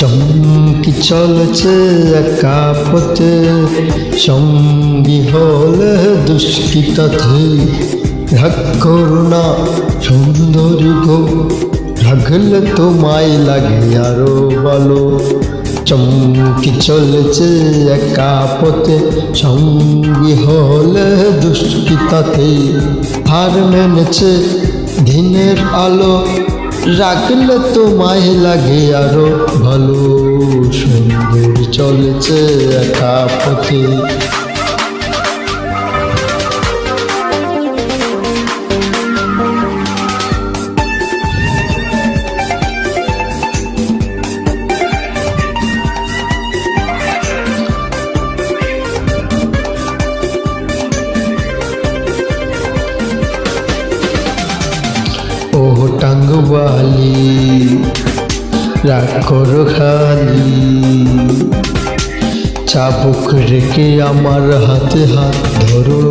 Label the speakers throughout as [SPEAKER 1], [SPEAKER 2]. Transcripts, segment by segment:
[SPEAKER 1] চমকি চলেছে একা পথে, সঙ্গী হলে দুষ্কৃতাতে। রাগ করো না সুন্দরী গো, রাগলে তোমায় লাগে আরো ভালো। চমকি চলেছে একা পথে, সঙ্গী হলে দুষ্কৃতাতে। হার মেনেছে দিনের আলো, রাখলে তোমায় লাগে আরো ভালো। সুন্দর চলেছে একা পথে। ও টাঙ্গওয়ালি রাগ করো খালি, চাবুক রেখে আমার হাতে হাত ধরো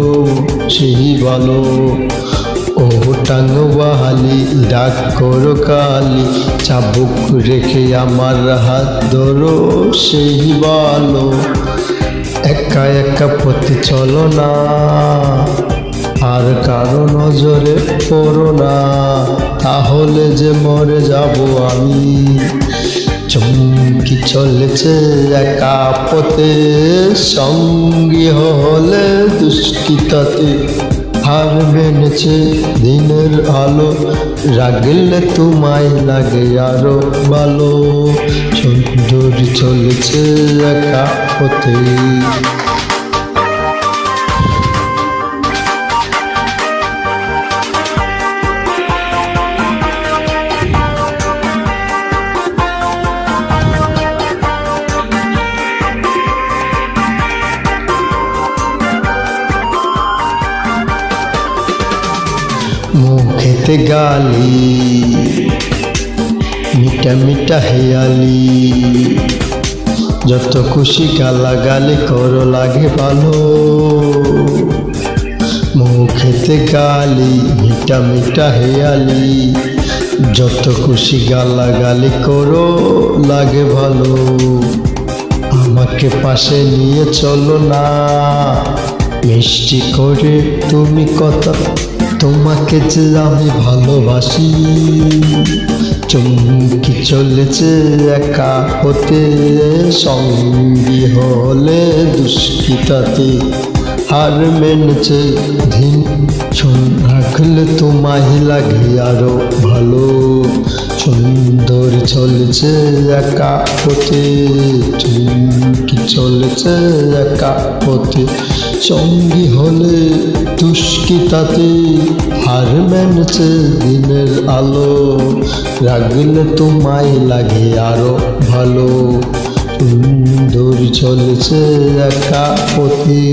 [SPEAKER 1] সেই ভালো। ও টাঙ্গওয়ালি রাগ করো খালি, চাবুক রেখে আমার হাত ধরো সেই ভালো। একা একা পথে চলো না, আর কারো নজরে পড়ো না, তাহলে যে মরে যাব আমি। চমকি চলেছে একা পথে, সঙ্গী হলে দুষ্কৃতাতে। হার মেনেছে দিনের আলো, রাগলে তোমায় লাগে আরো ভালো। সুন্দর চলেছে একা পথে। মুখেতে গালি মিঠা মিঠা হেয়ালি, যত খুশি গালাগালি করো লাগে ভালো। মুখেতে গালি মিঠা মিঠা হেয়ালি, যত খুশি গালাগালি করো লাগে ভালো। আমাকে পাশে নিয়ে চলো না, মিষ্টি করে তুমি কথা, তোমাকে যে আমি ভালোবাসি। চমকি চলেছে একা পথে, সঙ্গী হলে দুষ্কৃতাতে। হার মেনেছে দিন রাখলে তোমায় লাগে আরো ভালো। সুন্দর চলেছে একা পথে, চমকি চলেছে একা পথে, সঙ্গী হলে দুষ্কৃতাতে। হার মেনেছে দিনের আলো, রাগলে তোমায় লাগে আরো ভালো। সুন্দর চলেছে একা পথে।